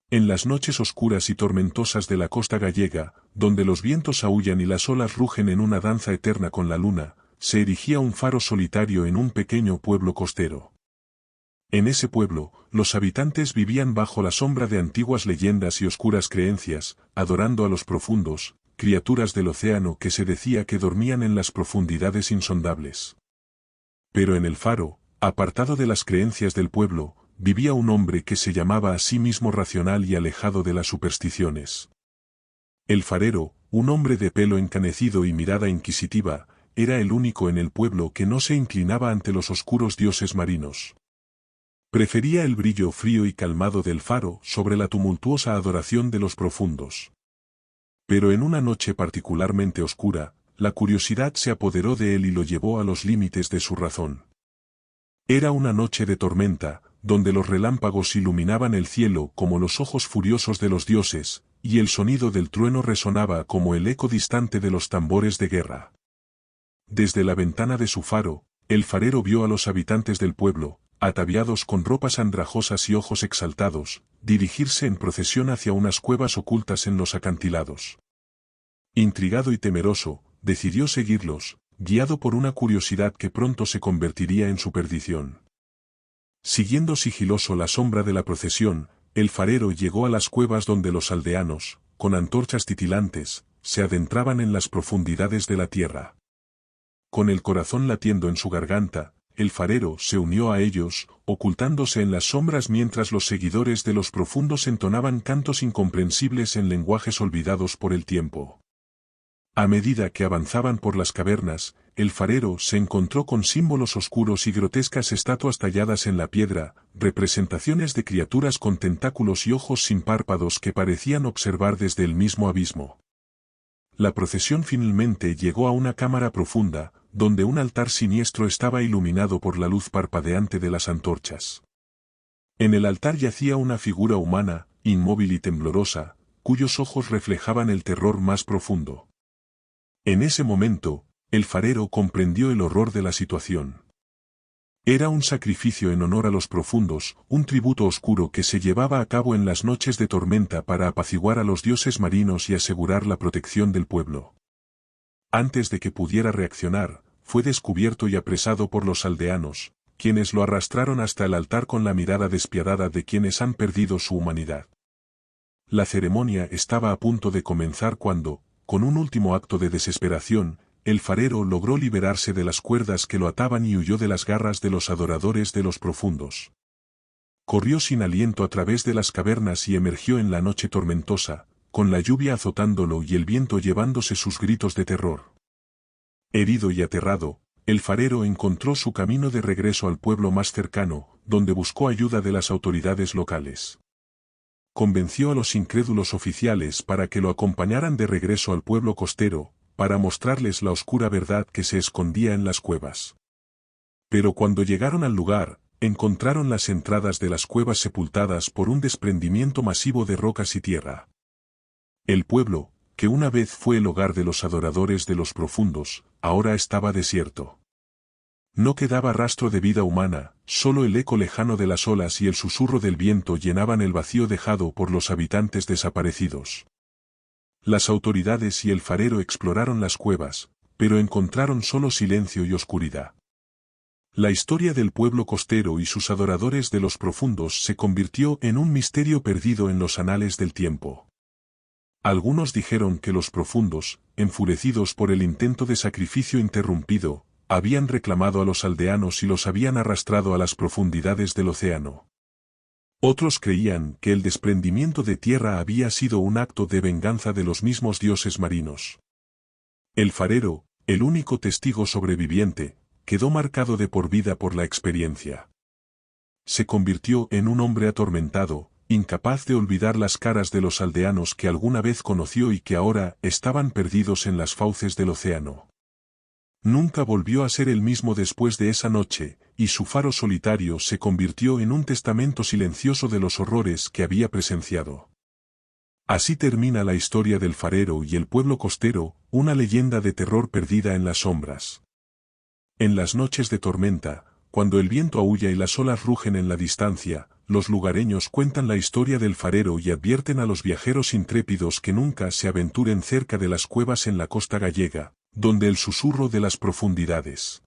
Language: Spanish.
En las noches oscuras y tormentosas de la costa gallega, donde los vientos aúllan y las olas rugen en una danza eterna con la luna, se erigía un faro solitario en un pequeño pueblo costero. En ese pueblo, los habitantes vivían bajo la sombra de antiguas leyendas y oscuras creencias, adorando a los profundos, criaturas del océano que se decía que dormían en las profundidades insondables. Pero en el faro, apartado de las creencias del pueblo, vivía un hombre que se llamaba a sí mismo racional y alejado de las supersticiones. El farero, un hombre de pelo encanecido y mirada inquisitiva, era el único en el pueblo que no se inclinaba ante los oscuros dioses marinos. Prefería el brillo frío y calmado del faro sobre la tumultuosa adoración de los profundos. Pero en una noche particularmente oscura, la curiosidad se apoderó de él y lo llevó a los límites de su razón. Era una noche de tormenta, donde los relámpagos iluminaban el cielo como los ojos furiosos de los dioses, y el sonido del trueno resonaba como el eco distante de los tambores de guerra. Desde la ventana de su faro, el farero vio a los habitantes del pueblo, ataviados con ropas andrajosas y ojos exaltados, dirigirse en procesión hacia unas cuevas ocultas en los acantilados. Intrigado y temeroso, decidió seguirlos, guiado por una curiosidad que pronto se convertiría en su perdición. Siguiendo sigiloso la sombra de la procesión, el farero llegó a las cuevas donde los aldeanos, con antorchas titilantes, se adentraban en las profundidades de la tierra. Con el corazón latiendo en su garganta, el farero se unió a ellos, ocultándose en las sombras mientras los seguidores de los profundos entonaban cantos incomprensibles en lenguajes olvidados por el tiempo. A medida que avanzaban por las cavernas, el farero se encontró con símbolos oscuros y grotescas estatuas talladas en la piedra, representaciones de criaturas con tentáculos y ojos sin párpados que parecían observar desde el mismo abismo. La procesión finalmente llegó a una cámara profunda, donde un altar siniestro estaba iluminado por la luz parpadeante de las antorchas. En el altar yacía una figura humana, inmóvil y temblorosa, cuyos ojos reflejaban el terror más profundo. En ese momento, el farero comprendió el horror de la situación. Era un sacrificio en honor a los profundos, un tributo oscuro que se llevaba a cabo en las noches de tormenta para apaciguar a los dioses marinos y asegurar la protección del pueblo. Antes de que pudiera reaccionar, fue descubierto y apresado por los aldeanos, quienes lo arrastraron hasta el altar con la mirada despiadada de quienes han perdido su humanidad. La ceremonia estaba a punto de comenzar cuando, con un último acto de desesperación, el farero logró liberarse de las cuerdas que lo ataban y huyó de las garras de los adoradores de los profundos. Corrió sin aliento a través de las cavernas y emergió en la noche tormentosa, con la lluvia azotándolo y el viento llevándose sus gritos de terror. Herido y aterrado, el farero encontró su camino de regreso al pueblo más cercano, donde buscó ayuda de las autoridades locales. Convenció a los incrédulos oficiales para que lo acompañaran de regreso al pueblo costero, para mostrarles la oscura verdad que se escondía en las cuevas. Pero cuando llegaron al lugar, encontraron las entradas de las cuevas sepultadas por un desprendimiento masivo de rocas y tierra. El pueblo, que una vez fue el hogar de los adoradores de los profundos, ahora estaba desierto. No quedaba rastro de vida humana, solo el eco lejano de las olas y el susurro del viento llenaban el vacío dejado por los habitantes desaparecidos. Las autoridades y el farero exploraron las cuevas, pero encontraron solo silencio y oscuridad. La historia del pueblo costero y sus adoradores de los profundos se convirtió en un misterio perdido en los anales del tiempo. Algunos dijeron que los profundos, enfurecidos por el intento de sacrificio interrumpido, habían reclamado a los aldeanos y los habían arrastrado a las profundidades del océano. Otros creían que el desprendimiento de tierra había sido un acto de venganza de los mismos dioses marinos. El farero, el único testigo sobreviviente, quedó marcado de por vida por la experiencia. Se convirtió en un hombre atormentado, incapaz de olvidar las caras de los aldeanos que alguna vez conoció y que ahora estaban perdidos en las fauces del océano. Nunca volvió a ser el mismo después de esa noche, y su faro solitario se convirtió en un testamento silencioso de los horrores que había presenciado. Así termina la historia del farero y el pueblo costero, una leyenda de terror perdida en las sombras. En las noches de tormenta, cuando el viento aúlla y las olas rugen en la distancia, los lugareños cuentan la historia del farero y advierten a los viajeros intrépidos que nunca se aventuren cerca de las cuevas en la costa gallega, donde el susurro de las profundidades